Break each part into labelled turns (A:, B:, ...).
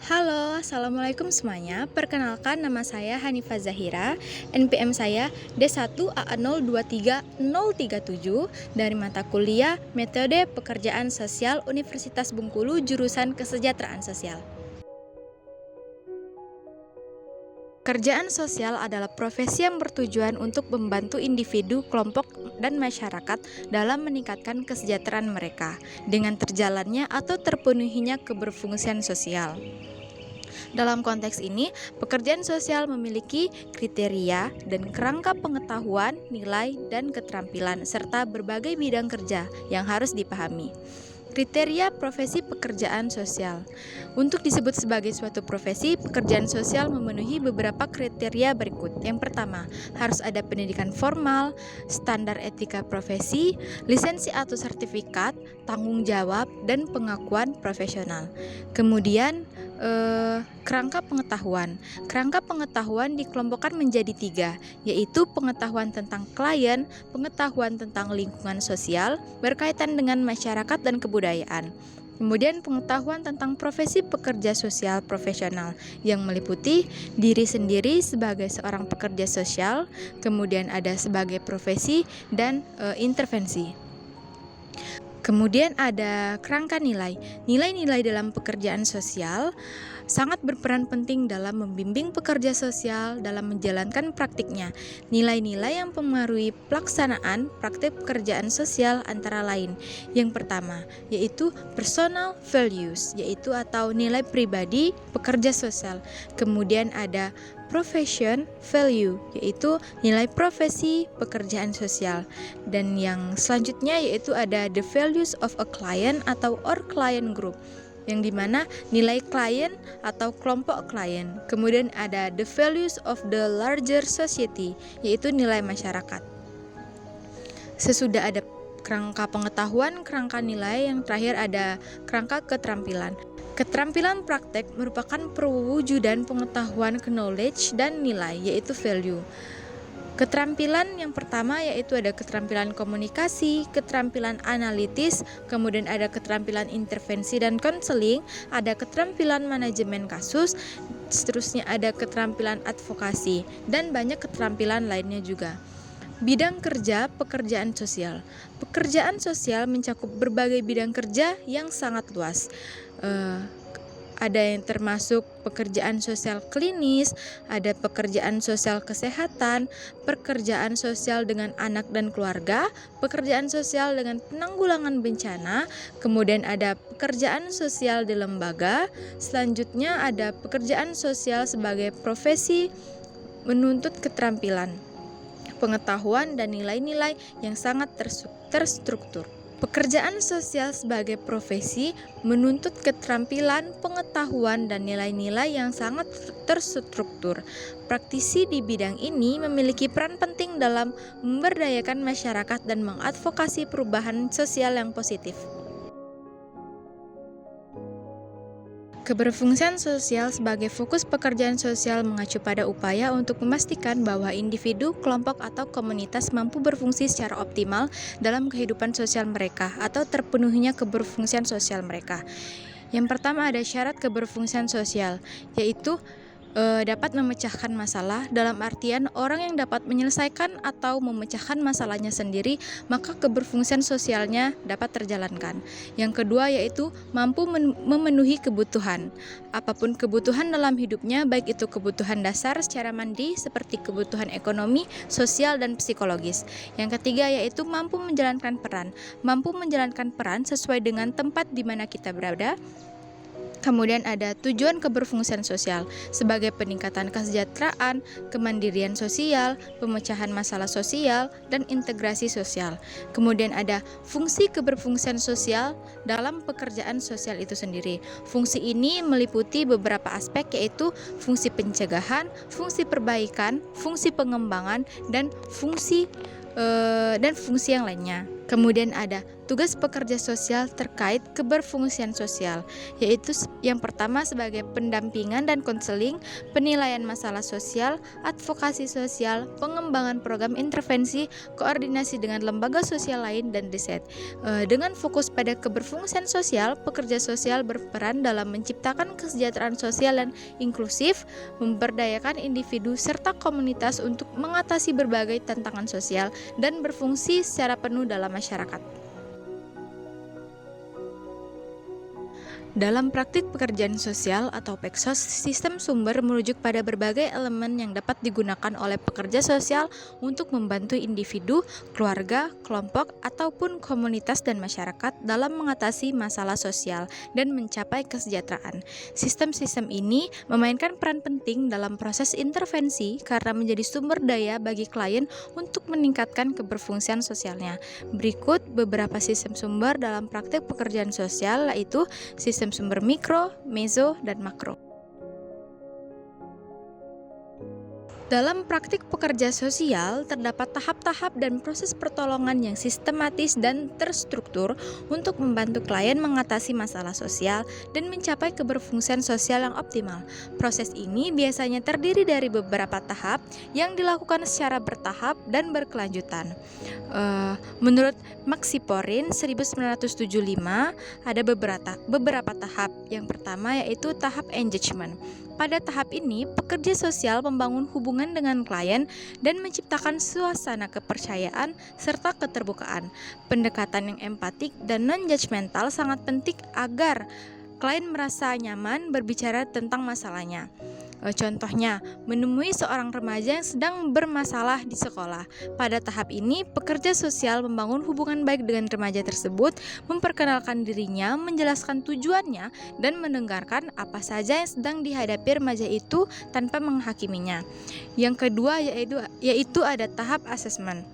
A: Halo, Assalamualaikum semuanya. Perkenalkan, nama saya Hanifah Zahira. NPM saya D1AA023037 dari mata kuliah Metode Pekerjaan Sosial Universitas Bengkulu, jurusan Kesejahteraan Sosial. Pekerjaan sosial adalah profesi yang bertujuan untuk membantu individu, kelompok, dan masyarakat dalam meningkatkan kesejahteraan mereka dengan terjalannya atau terpenuhinya keberfungsian sosial. Dalam konteks ini, pekerjaan sosial memiliki kriteria dan kerangka pengetahuan, nilai, dan keterampilan, serta berbagai bidang kerja yang harus dipahami. Kriteria profesi pekerjaan sosial. Untuk disebut sebagai suatu profesi, pekerjaan sosial memenuhi beberapa kriteria berikut. Yang pertama, harus ada pendidikan formal, standar etika profesi, lisensi atau sertifikat, tanggung jawab, dan pengakuan profesional. Kemudian, kerangka pengetahuan. Kerangka pengetahuan dikelompokkan menjadi 3, yaitu pengetahuan tentang klien, pengetahuan tentang lingkungan sosial, berkaitan dengan masyarakat dan kebudayaan. Kemudian pengetahuan tentang profesi pekerja sosial profesional yang meliputi diri sendiri sebagai seorang pekerja sosial, kemudian ada sebagai profesi dan intervensi. Kemudian ada kerangka nilai. Nilai-nilai dalam pekerjaan sosial sangat berperan penting dalam membimbing pekerja sosial dalam menjalankan praktiknya. Nilai-nilai yang mempengaruhi pelaksanaan praktik pekerjaan sosial antara lain. Yang pertama, yaitu personal values, yaitu atau nilai pribadi pekerja sosial. Kemudian ada profession value, yaitu nilai profesi pekerjaan sosial. Dan yang selanjutnya yaitu ada the values of a client atau or client group, yang dimana nilai klien atau kelompok klien. Kemudian ada the values of the larger society, yaitu nilai masyarakat. Sesudah ada kerangka pengetahuan, kerangka nilai, yang terakhir ada kerangka keterampilan. Keterampilan praktek merupakan perwujudan pengetahuan knowledge dan nilai, yaitu value. Keterampilan yang pertama yaitu ada keterampilan komunikasi, keterampilan analitis, kemudian ada keterampilan intervensi dan konseling, ada keterampilan manajemen kasus, seterusnya ada keterampilan advokasi, dan banyak keterampilan lainnya juga. Bidang kerja pekerjaan sosial. Pekerjaan sosial mencakup berbagai bidang kerja yang sangat luas. Ada yang termasuk pekerjaan sosial klinis, ada pekerjaan sosial kesehatan, pekerjaan sosial dengan anak dan keluarga, pekerjaan sosial dengan penanggulangan bencana, kemudian ada pekerjaan sosial di lembaga, selanjutnya ada pekerjaan sosial sebagai profesi menuntut keterampilan, pengetahuan, dan nilai-nilai yang sangat terstruktur. Pekerjaan sosial sebagai profesi menuntut keterampilan, pengetahuan, dan nilai-nilai yang sangat terstruktur. Praktisi di bidang ini memiliki peran penting dalam memberdayakan masyarakat dan mengadvokasi perubahan sosial yang positif. Keberfungsian sosial sebagai fokus pekerjaan sosial mengacu pada upaya untuk memastikan bahwa individu, kelompok, atau komunitas mampu berfungsi secara optimal dalam kehidupan sosial mereka atau terpenuhinya keberfungsian sosial mereka. Yang pertama ada syarat keberfungsian sosial, yaitu dapat memecahkan masalah, dalam artian orang yang dapat menyelesaikan atau memecahkan masalahnya sendiri, maka keberfungsian sosialnya dapat terjalankan. Yang kedua yaitu mampu memenuhi kebutuhan, apapun kebutuhan dalam hidupnya, baik itu kebutuhan dasar secara mandiri seperti kebutuhan ekonomi, sosial, dan psikologis. Yang ketiga yaitu mampu menjalankan peran sesuai dengan tempat di mana kita berada. Kemudian ada tujuan keberfungsian sosial sebagai peningkatan kesejahteraan, kemandirian sosial, pemecahan masalah sosial, dan integrasi sosial. Kemudian ada fungsi keberfungsian sosial dalam pekerjaan sosial itu sendiri. Fungsi ini meliputi beberapa aspek, yaitu fungsi pencegahan, fungsi perbaikan, fungsi pengembangan, dan fungsi yang lainnya. Kemudian ada tugas pekerja sosial terkait keberfungsian sosial, yaitu yang pertama sebagai pendampingan dan konseling, penilaian masalah sosial, advokasi sosial, pengembangan program intervensi, koordinasi dengan lembaga sosial lain, dan riset. Dengan fokus pada keberfungsian sosial, pekerja sosial berperan dalam menciptakan kesejahteraan sosial dan inklusif, memberdayakan individu serta komunitas untuk mengatasi berbagai tantangan sosial dan berfungsi secara penuh dalam masyarakat. Dalam praktik pekerjaan sosial atau PEKSOS, sistem sumber merujuk pada berbagai elemen yang dapat digunakan oleh pekerja sosial untuk membantu individu, keluarga, kelompok, ataupun komunitas dan masyarakat dalam mengatasi masalah sosial dan mencapai kesejahteraan. Sistem-sistem ini memainkan peran penting dalam proses intervensi karena menjadi sumber daya bagi klien untuk meningkatkan keberfungsian sosialnya. Berikut beberapa sistem sumber dalam praktik pekerjaan sosial, yaitu sistem sumber mikro, meso, dan makro. Dalam praktik pekerja sosial, terdapat tahap-tahap dan proses pertolongan yang sistematis dan terstruktur untuk membantu klien mengatasi masalah sosial dan mencapai keberfungsian sosial yang optimal. Proses ini biasanya terdiri dari beberapa tahap yang dilakukan secara bertahap dan berkelanjutan. Menurut Maxiporin 1975, ada beberapa tahap. Yang pertama yaitu tahap engagement. Pada tahap ini, pekerja sosial membangun hubungan dengan klien dan menciptakan suasana kepercayaan serta keterbukaan. Pendekatan yang empatik dan non-judgmental sangat penting agar klien merasa nyaman berbicara tentang masalahnya. Contohnya, menemui seorang remaja yang sedang bermasalah di sekolah. Pada tahap ini, pekerja sosial membangun hubungan baik dengan remaja tersebut, memperkenalkan dirinya, menjelaskan tujuannya, dan mendengarkan apa saja yang sedang dihadapi remaja itu tanpa menghakiminya. Yang kedua yaitu ada tahap assessment.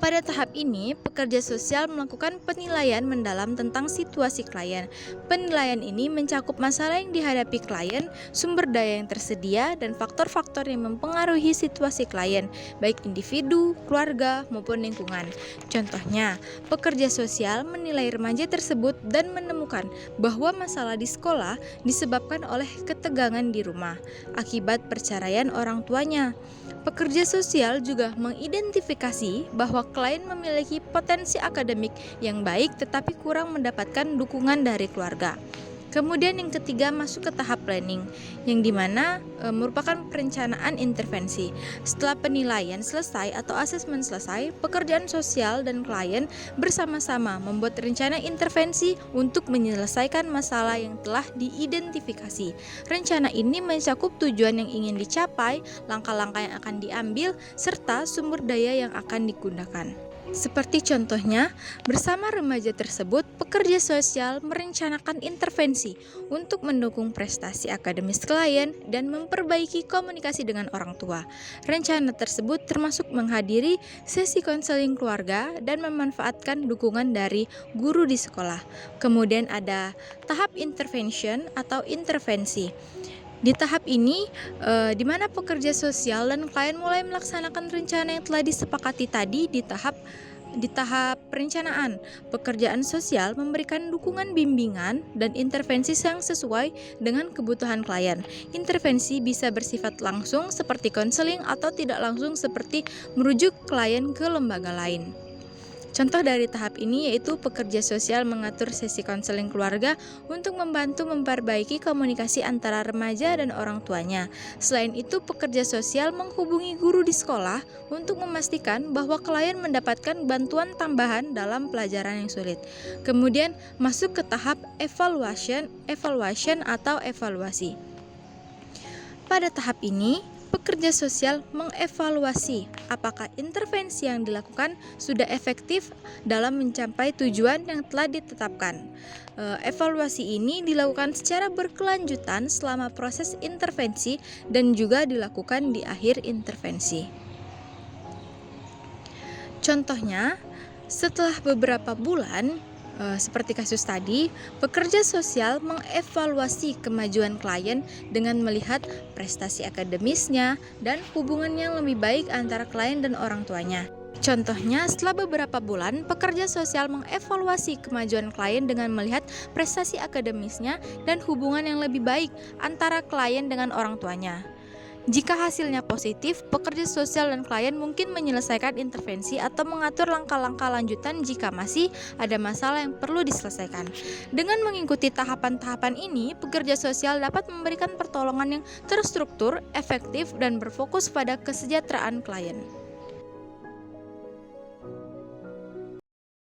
A: Pada tahap ini, pekerja sosial melakukan penilaian mendalam tentang situasi klien. Penilaian ini mencakup masalah yang dihadapi klien, sumber daya yang tersedia, dan faktor-faktor yang mempengaruhi situasi klien, baik individu, keluarga, maupun lingkungan. Contohnya, pekerja sosial menilai remaja tersebut dan menemukan bahwa masalah di sekolah disebabkan oleh ketegangan di rumah akibat perceraian orang tuanya. Pekerja sosial juga mengidentifikasi bahwa klien memiliki potensi akademik yang baik tetapi kurang mendapatkan dukungan dari keluarga. Kemudian yang ketiga masuk ke tahap planning, yang dimana merupakan perencanaan intervensi. Setelah penilaian selesai atau asesmen selesai, pekerjaan sosial dan klien bersama-sama membuat rencana intervensi untuk menyelesaikan masalah yang telah diidentifikasi. Rencana ini mencakup tujuan yang ingin dicapai, langkah-langkah yang akan diambil, serta sumber daya yang akan digunakan. Seperti contohnya, bersama remaja tersebut, pekerja sosial merencanakan intervensi untuk mendukung prestasi akademis klien dan memperbaiki komunikasi dengan orang tua. Rencana tersebut termasuk menghadiri sesi konseling keluarga dan memanfaatkan dukungan dari guru di sekolah. Kemudian ada tahap intervention atau intervensi. Di tahap ini, di mana pekerja sosial dan klien mulai melaksanakan rencana yang telah disepakati tadi di tahap perencanaan. Pekerjaan sosial memberikan dukungan bimbingan dan intervensi yang sesuai dengan kebutuhan klien. Intervensi bisa bersifat langsung seperti konseling atau tidak langsung seperti merujuk klien ke lembaga lain. Contoh dari tahap ini yaitu pekerja sosial mengatur sesi konseling keluarga untuk membantu memperbaiki komunikasi antara remaja dan orang tuanya. Selain itu, pekerja sosial menghubungi guru di sekolah untuk memastikan bahwa klien mendapatkan bantuan tambahan dalam pelajaran yang sulit. Kemudian masuk ke tahap evaluation atau evaluasi. Pada tahap ini, pekerja sosial mengevaluasi apakah intervensi yang dilakukan sudah efektif dalam mencapai tujuan yang telah ditetapkan. Evaluasi ini dilakukan secara berkelanjutan selama proses intervensi dan juga dilakukan di akhir intervensi. Contohnya, setelah beberapa bulan, seperti kasus tadi, pekerja sosial mengevaluasi kemajuan klien dengan melihat prestasi akademisnya dan hubungan yang lebih baik antara klien dan orang tuanya. Contohnya, setelah beberapa bulan, pekerja sosial mengevaluasi kemajuan klien dengan melihat prestasi akademisnya dan hubungan yang lebih baik antara klien dengan orang tuanya. Jika hasilnya positif, pekerja sosial dan klien mungkin menyelesaikan intervensi atau mengatur langkah-langkah lanjutan jika masih ada masalah yang perlu diselesaikan. Dengan mengikuti tahapan-tahapan ini, pekerja sosial dapat memberikan pertolongan yang terstruktur, efektif, dan berfokus pada kesejahteraan klien.